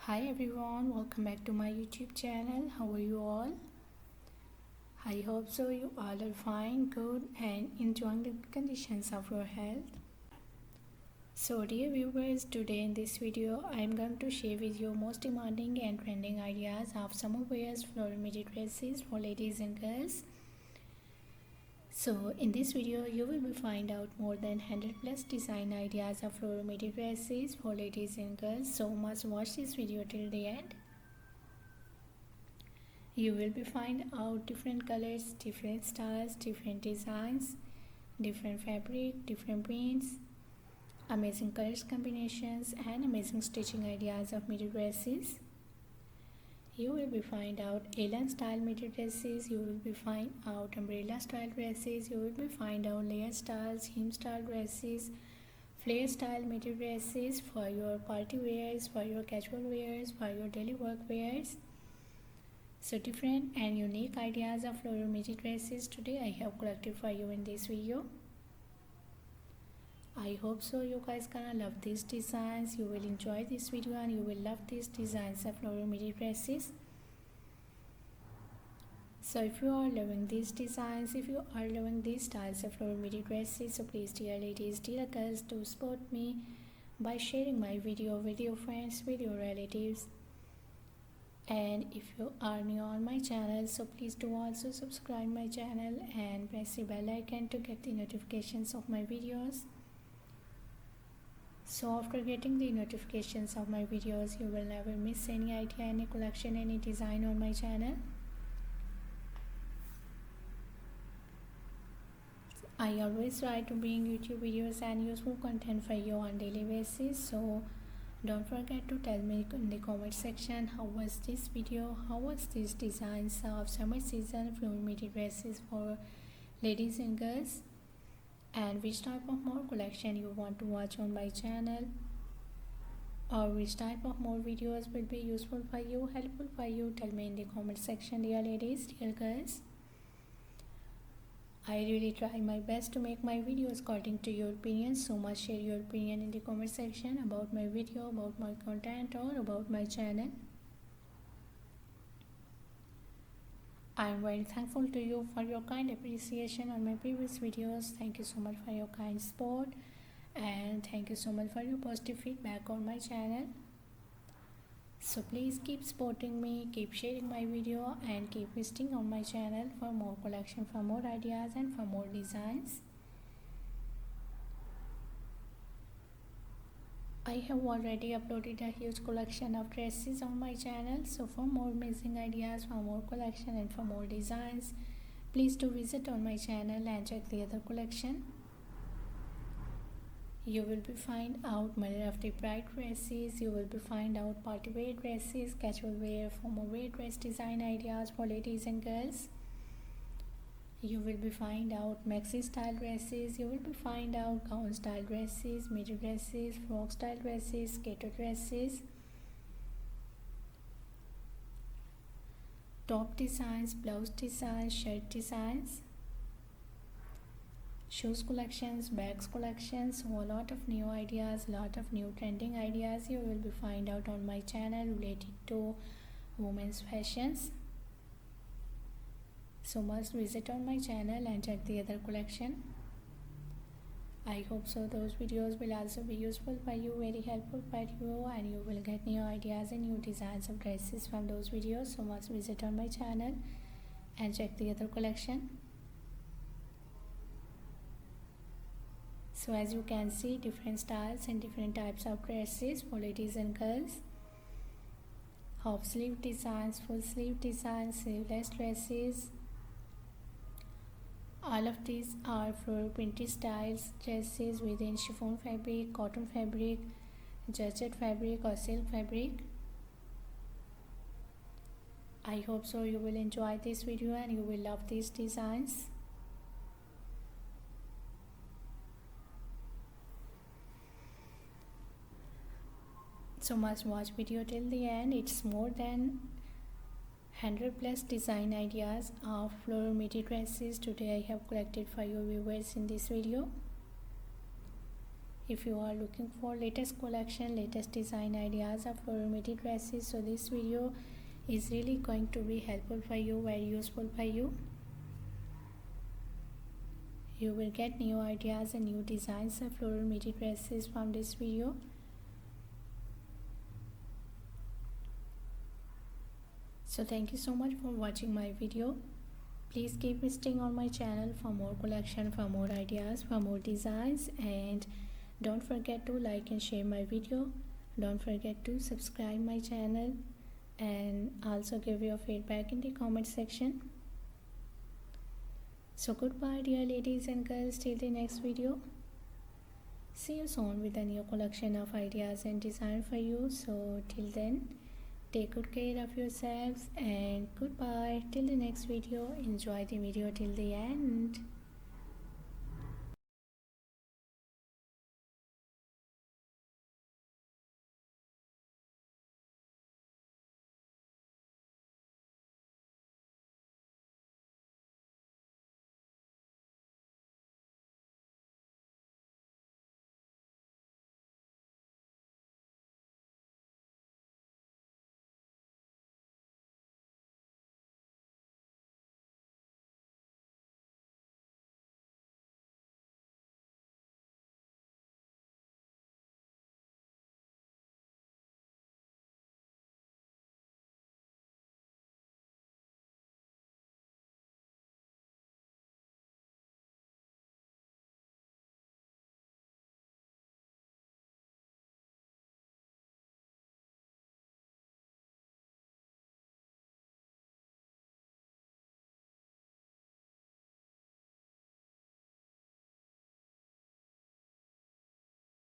Hi everyone, welcome back to my YouTube channel. How are you all? I hope so you all are fine, good and enjoying the conditions of your health. So dear viewers, today in this video I am going to share with you most demanding and trending ideas of summer wears floral midi dresses for ladies and girls. So in this video you will find out more than 100 plus design ideas of floral midi dresses for ladies and girls, so must watch this video till the end. You will find out different colors, different styles, different designs, different fabric, different prints, amazing colors combinations and amazing stitching ideas of midi dresses. You will find out alien style midi dresses, you will find out umbrella style dresses, you will find out layer styles, hem style dresses, flare style midi dresses for your party wears, for your casual wears, for your daily work wears. So different and unique ideas of floral midi dresses today I have collected for you in this video. I hope so you guys gonna love these designs, you will enjoy this video and you will love these designs of floral midi dresses. So if you are loving these designs, if you are loving these styles of floral midi dresses, so please dear ladies, dear girls, do support me by sharing my video with your friends, with your relatives. And if you are new on my channel, so please do also subscribe my channel and press the bell icon to get the notifications of my videos. So after getting the notifications of my videos, you will never miss any idea, any collection, any design on my channel. I always try to bring YouTube videos and useful content for you on daily basis. So don't forget to tell me in the comment section how was this video, how was these designs of summer season floral midi dresses for ladies and girls, and which type of more collection you want to watch on my channel, or which type of more videos will be useful for you, helpful for you. Tell me in the comment section, dear ladies, dear girls. I really try my best to make my videos according to your opinions, so much share your opinion in the comment section about my video, about my content or about my channel. I am very thankful to you for your kind appreciation on my previous videos. Thank you so much for your kind support and thank you so much for your positive feedback on my channel. So please keep supporting me, keep sharing my video and keep visiting on my channel for more collection, for more ideas and for more designs. I have already uploaded a huge collection of dresses on my channel, so for more amazing ideas, for more collection and for more designs, please do visit on my channel and check the other collection. You will find out mother of the bride dresses, you will find out party wear dresses, casual wear, formal wear dress design ideas for ladies and girls. You will find out maxi style dresses, you will find out gown style dresses, midi dresses, frock style dresses, skater dresses, top designs, blouse designs, shirt designs, shoes collections, bags collections. So a lot of new ideas, lot of new trending ideas you will find out on my channel related to women's fashions. So must visit on my channel and check the other collection. I hope so those videos will also be useful for you, very helpful for you, and you will get new ideas and new designs of dresses from those videos. So must visit on my channel and check the other collection. So as you can see, different styles and different types of dresses for ladies and girls. Half sleeve designs, full sleeve designs, sleeveless dresses. All of these are floral printed styles dresses within chiffon fabric, cotton fabric, georgette fabric or silk fabric. I hope so you will enjoy this video and you will love these designs. So must watch video till the end. It's more than 100 plus design ideas of floral midi dresses today I have collected for your viewers in this video. If you are looking for latest collection, latest design ideas of floral midi dresses, so this video is really going to be helpful for you, very useful for you. You will get new ideas and new designs of floral midi dresses from this video. So thank you so much for watching my video. Please keep visiting on my channel for more collection, for more ideas, for more designs, and don't forget to like and share my video. Don't forget to subscribe my channel and also give your feedback in the comment section. So goodbye dear ladies and girls, till the next video. See you soon with a new collection of ideas and design for you. So till then, take good care of yourselves and goodbye till the next video. Enjoy the video till the end.